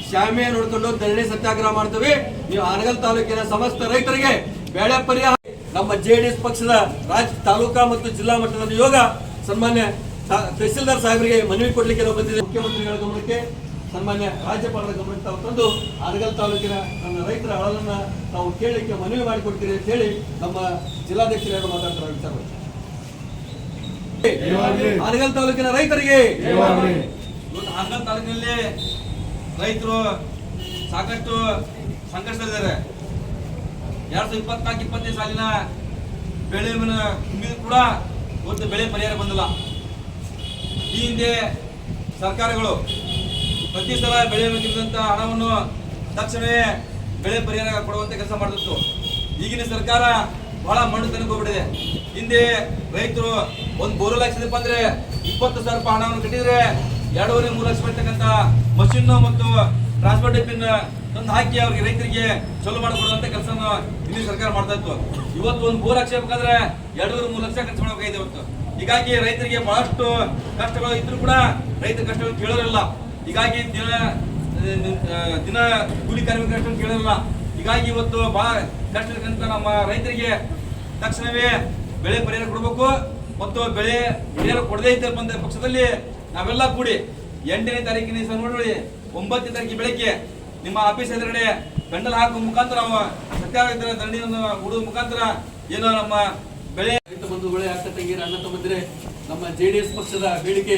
ಶಾಮಿಯ ನೋಡ್ಕೊಂಡು ಧರಣಿ ಸತ್ಯಾಗ್ರಹ ಮಾಡ್ತೇವೆ. ನೀವು ಹಾನಗಲ್ ತಾಲೂಕಿನ ಸಮಸ್ತ ರೈತರಿಗೆ ಬೆಳೆ ಪರಿಹಾರ ನಮ್ಮ JDS ಪಕ್ಷದ ರಾಜ್ಯ ತಾಲೂಕಾ ಮತ್ತು ಜಿಲ್ಲಾ ಮಟ್ಟದ ನಿಯೋಗ ಸನ್ಮಾನ್ಯ ತಹಸೀಲ್ದಾರ್ ಸಾಹೇಬರಿಗೆ ಮನವಿ ಕೊಡ್ಲಿಕ್ಕೆ ನಾವು ಬಂದಿದ್ದೇವೆ. ಮುಖ್ಯಮಂತ್ರಿಗಳ ಗಮನಕ್ಕೆ, ಸನ್ಮಾನ್ಯ ರಾಜ್ಯಪಾಲರ ಗಮನಕ್ಕೆ ತಾವು ತಂದು ಹಾನಗಲ್ ತಾಲೂಕಿನ ನನ್ನ ರೈತರ ಅಳಲನ್ನ ತಾವು ಕೇಳಲಿಕ್ಕೆ ಮನವಿ ಮಾಡಿಕೊಡ್ತೀರಿ ಅಂತ ಹೇಳಿ ನಮ್ಮ ಜಿಲ್ಲಾಧ್ಯಕ್ಷರು ಮಾತಾಡ್ತಾರೆ. ವಿಚಾರ ಹಾನಗಲ್ ತಾಲೂಕಿನ ರೈತರಿಗೆ, ಇವತ್ತು ಹಾನಗಲ್ ತಾಲೂಕಿನಲ್ಲಿ ರೈತರು ಸಾಕಷ್ಟು ಸಂಕಷ್ಟದಲ್ಲಿದ್ದಾರೆ. 2024-25 ಸಾಲಿನ ಬೆಳೆ ವಿಮೆ ತುಂಬಿದ್ರು ಕೂಡ ಇವತ್ತು ಬೆಳೆ ಪರಿಹಾರ ಬಂದಿಲ್ಲ. ಈ ಹಿಂದೆ ಸರ್ಕಾರಗಳು ಪ್ರತಿ ಸಲ ಬೆಳೆ ವಿಮೆ ತುಂಬಿದಂತ ಹಣವನ್ನು ತಕ್ಷಣವೇ ಬೆಳೆ ಪರಿಹಾರ ಕೊಡುವಂತೆ ಕೆಲಸ ಮಾಡ್ತಿತ್ತು. ಈಗಿನ ಸರ್ಕಾರ ಬಹಳ ಮಂಡುತನಕ್ಕೆ ಹೋಗ್ಬಿಟ್ಟಿದೆ. ಹಿಂದೆ ರೈತರು ಒಂದು ಬೋರ್ವೆಲ್ ಹಾಕ್ಸಿದಪ್ಪ ಅಂದ್ರೆ 20,000 ರೂಪಾಯಿ ಹಣವನ್ನು ಕಟ್ಟಿದ್ರೆ 2.5-3 ಲಕ್ಷ ಬರ್ತಕ್ಕಂಥ ಮಷಿನ್ ಮತ್ತು ಟ್ರಾನ್ಸ್ಪೋರ್ಟೇಷನ್ ತಂದು ಹಾಕಿ ಅವ್ರಿಗೆ ರೈತರಿಗೆ ಚಲೋ ಮಾಡಿಕೊಡುವಂತ ಕೆಲಸನ ಹಿಂದಿನ ಸರ್ಕಾರ ಮಾಡ್ತಾ ಇತ್ತು. ಇವತ್ತು ಒಂದು ಬೋರ್ ಹಾಕ್ಸಬೇಕಾದ್ರೆ 2.5-3 ಲಕ್ಷ ಖರ್ಚು ಮಾಡಬೇಕಾಗಿದೆ ಇವತ್ತು. ಹೀಗಾಗಿ ರೈತರಿಗೆ ಬಹಳಷ್ಟು ಕಷ್ಟಗಳು ಇದ್ರು ಕೂಡ ರೈತರ ಕಷ್ಟಗಳು ಕೇಳೋರಿಲ್ಲ. ಹೀಗಾಗಿ ದಿನ ಕೂಲಿ ಕಾರ್ಮಿಕರ ಕಷ್ಟ ಕೇಳೋರಿಲ್ಲ. ಹೀಗಾಗಿ ಇವತ್ತು ಬಹಳ ಕಷ್ಟ ಇರ್ತಕ್ಕಂಥ ನಮ್ಮ ರೈತರಿಗೆ ತಕ್ಷಣವೇ ಬೆಳೆ ಪರಿಹಾರ ಕೊಡಬೇಕು. ಮತ್ತು ಬೆಳೆ ಪರಿಹಾರ ಕೊಡದೇ ಇದ್ದ ಬಂದ ಪಕ್ಷದಲ್ಲಿ ನಾವೆಲ್ಲ ಕೂಡಿ 8ನೇ ತಾರೀಕಿನ ನೋಡಿ 9ನೇ ತಾರೀಕಿಗೆ ಬೆಳಗ್ಗೆ ನಿಮ್ಮ ಆಫೀಸ್ ಎದುರುಗಡೆ ಗಂಡಲ್ ಹಾಕುವ ಮುಖಾಂತರ ನಾವು ಸತ್ಯಾಗ್ರಹ ದಂಡಿಯನ್ನು ಹೂಡುವ ಮುಖಾಂತರ ಏನೋ ನಮ್ಮ ಬೆಳೆ ರೈತ ಬಂಧುಗಳೇ, ಅಕ್ಕ ತಂಗಿರ, ಅಣ್ಣ ತಮ್ಮಂದಿರೇ, ನಮ್ಮ JDS ಪಕ್ಷದ ಬೇಡಿಕೆ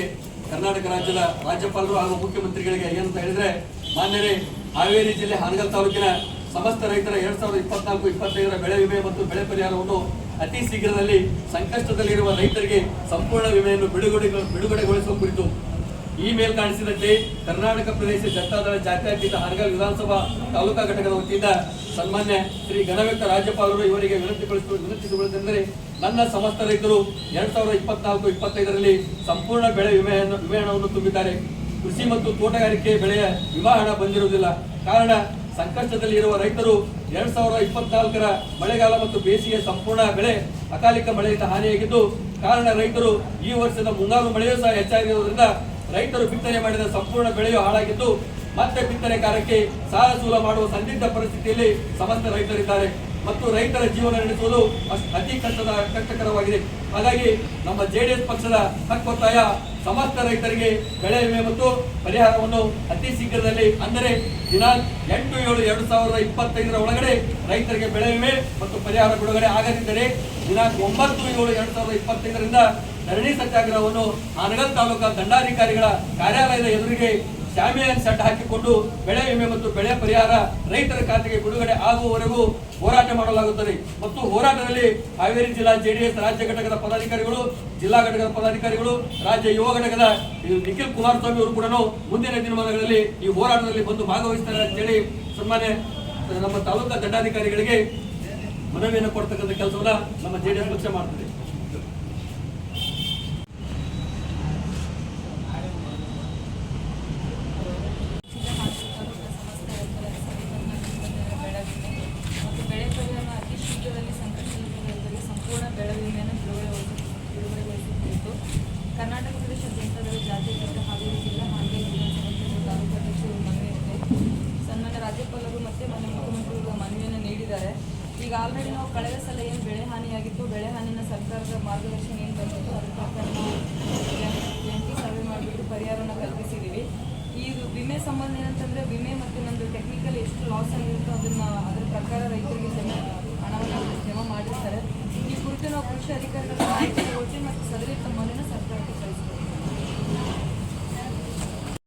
ಕರ್ನಾಟಕ ರಾಜ್ಯದ ರಾಜ್ಯಪಾಲರು ಹಾಗೂ ಮುಖ್ಯಮಂತ್ರಿಗಳಿಗೆ ಏನಂತ ಹೇಳಿದ್ರೆ, ಮಾನ್ಯರೇ, ಹಾವೇರಿ ಜಿಲ್ಲೆ ಹಾನಗಲ್ ತಾಲೂಕಿನ ಸಮಸ್ತ ರೈತರ 2024-25 ಬೆಳೆ ವಿಮೆ ಮತ್ತು ಬೆಳೆ ಪರಿಹಾರವನ್ನು ಅತಿ ಶೀಘ್ರದಲ್ಲಿ ಸಂಕಷ್ಟದಲ್ಲಿರುವ ರೈತರಿಗೆ ಸಂಪೂರ್ಣ ವಿಮೆಯನ್ನು ಬಿಡುಗಡೆಗೊಳಿಸುವ ಕುರಿತು ಈ ಮೇಲ್ ಕಾಣಿಸಿದಂತೆ ಕರ್ನಾಟಕ ಪ್ರದೇಶ ಜನತಾದಳ ಜಾತ್ಯತೀತ ಹಾನಗಲ್ ವಿಧಾನಸಭಾ ತಾಲೂಕಾ ಘಟಕದ ವತಿಯಿಂದ ಸನ್ಮಾನ್ಯ ಶ್ರೀ ಘನವ್ಯಕ್ತ ರಾಜ್ಯಪಾಲರು ಇವರಿಗೆ ವಿನಂತಿಸಿಕೊಳ್ಳುವುದೆಂದರೆ, ನನ್ನ ಸಮಸ್ತ ರೈತರು 2024-25ರಲ್ಲಿ ಸಂಪೂರ್ಣ ಬೆಳೆ ವಿಮೆ ಹಣವನ್ನು ತುಂಬಿದ್ದಾರೆ. ಕೃಷಿ ಮತ್ತು ತೋಟಗಾರಿಕೆ ಬೆಳೆಯ ವಿಮಾ ಹಣ ಬಂದಿರುವುದಿಲ್ಲ. ಕಾರಣ, ಸಂಕಷ್ಟದಲ್ಲಿ ಇರುವ ರೈತರು 2024ರ ಮಳೆಗಾಲ ಮತ್ತು ಬೇಸಿಗೆ ಸಂಪೂರ್ಣ ಬೆಳೆ ಅಕಾಲಿಕ ಮಳೆಯಿಂದ ಹಾನಿಯಾಗಿದ್ದು, ಕಾರಣ ರೈತರು ಈ ವರ್ಷದ ಮುಂಗಾರು ಮಳೆಯೂ ಸಹ ಹೆಚ್ಚಾಗಿರುವುದರಿಂದ ರೈತರು ಬಿತ್ತನೆ ಮಾಡಿದ ಸಂಪೂರ್ಣ ಬೆಳೆಯು ಹಾಳಾಗಿದ್ದು, ಮತ್ತೆ ಬಿತ್ತನೆ ಕಾರ್ಯಕ್ಕೆ ಸಾಲ ಸೂಲ ಮಾಡುವ ಸಂದಿಗ್ಧ ಪರಿಸ್ಥಿತಿಯಲ್ಲಿ ಸಮಸ್ತ ರೈತರಿದ್ದಾರೆ ಮತ್ತು ರೈತರ ಜೀವನ ನಡೆಸುವುದು ಅತಿ ಕಷ್ಟಕರವಾಗಿದೆ. ಹಾಗಾಗಿ ನಮ್ಮ JDS ಪಕ್ಷದ ಹಕ್ಕೊತ್ತಾಯ ಸಮಸ್ತ ರೈತರಿಗೆ ಬೆಳೆ ವಿಮೆ ಮತ್ತು ಪರಿಹಾರವನ್ನು ಅತಿ ಶೀಘ್ರದಲ್ಲಿ, ಅಂದರೆ ದಿನಾಂಕ 8/7/2025 ಒಳಗಡೆ ರೈತರಿಗೆ ಬೆಳೆ ವಿಮೆ ಮತ್ತು ಪರಿಹಾರ ಬಿಡುಗಡೆ ಆಗದಿದ್ದರೆ ದಿನಾಂಕ 9/7/2025ರಿಂದ ಧರಣಿ ಸತ್ಯಾಗ್ರಹವನ್ನು ಹಾನಗಲ್ ತಾಲೂಕಾ ದಂಡಾಧಿಕಾರಿಗಳ ಕಾರ್ಯಾಲಯದ ಎದುರಿಗೆ ಶಾಮಿಯಾನ್ ಸೆಟ್ ಹಾಕಿಕೊಂಡು ಬೆಳೆ ವಿಮೆ ಮತ್ತು ಬೆಳೆ ಪರಿಹಾರ ರೈತರ ಖಾತೆಗೆ ಬಿಡುಗಡೆ ಆಗುವವರೆಗೂ ಹೋರಾಟ ಮಾಡಲಾಗುತ್ತದೆ. ಮತ್ತು ಹೋರಾಟದಲ್ಲಿ ಹಾವೇರಿ ಜಿಲ್ಲಾ JDS ರಾಜ್ಯ ಘಟಕದ ಪದಾಧಿಕಾರಿಗಳು, ಜಿಲ್ಲಾ ಘಟಕದ ಪದಾಧಿಕಾರಿಗಳು, ರಾಜ್ಯ ಯುವ ಘಟಕದ ನಿಖಿಲ್ ಕುಮಾರಸ್ವಾಮಿ ಅವರು ಕೂಡ ಮುಂದಿನ ದಿನಮಾನಗಳಲ್ಲಿ ಈ ಹೋರಾಟದಲ್ಲಿ ಬಂದು ಭಾಗವಹಿಸ್ತಾರೆ ಅಂತೇಳಿ ಸನ್ಮಾನ್ಯ ನಮ್ಮ ತಾಲೂಕಾ ದಂಡಾಧಿಕಾರಿಗಳಿಗೆ ಮನವಿಯನ್ನು ಕೊಡ್ತಕ್ಕಂಥ ಕೆಲಸವನ್ನ ನಮ್ಮ JDS ಪಕ್ಷ ಮಾಡ್ತದೆ. ಕರ್ನಾಟಕ ಪ್ರದೇಶ ಜನತಾದಳ ಜಾತ್ಯತೀತ ಹಾವೇರಿ ಜಿಲ್ಲಾ ಹಾನಗಲ್ ವಿಧಾನಸಭಾ ತಾಲೂಕಾಧ್ಯಕ್ಷರು ಮನವಿಯಿದೆ. ಸನ್ಮಾನ್ಯ ರಾಜ್ಯಪಾಲರು ಮತ್ತು ಮಾನ್ಯ ಮುಖ್ಯಮಂತ್ರಿಗಳು ಮನವಿಯನ್ನು ನೀಡಿದ್ದಾರೆ. ಈಗ ಆಲ್ರೆಡಿ ನಾವು ಕಳೆದ ಸಲ ಏನು ಬೆಳೆ ಹಾನಿಯಾಗಿತ್ತು, ಬೆಳೆ ಹಾನಿನ ಸರ್ಕಾರದ ಮಾರ್ಗದರ್ಶನ ಏನು ಬಂದಿತ್ತು ಅದ್ರ ಪ್ರಕಾರ ನಾವು ಜಂಟಿ ಸರ್ವೆ ಮಾಡಿಬಿಟ್ಟು ಪರಿಹಾರವನ್ನು ಕಲ್ಪಿಸಿದ್ದೀವಿ. ಈ ವಿಮೆ ಸಂಬಂಧ ಏನಂತಂದರೆ, ವಿಮೆ ಮತ್ತು ನಮ್ಮದು ಟೆಕ್ನಿಕಲ್ ಎಷ್ಟು ಲಾಸ್ ಆಗಿರುತ್ತೋ ಅದನ್ನು ಅದರ ಪ್ರಕಾರ ರೈತರಿಗೆ ಹಣವನ್ನು ಜಮಾ ಮಾಡಿರ್ತಾರೆ.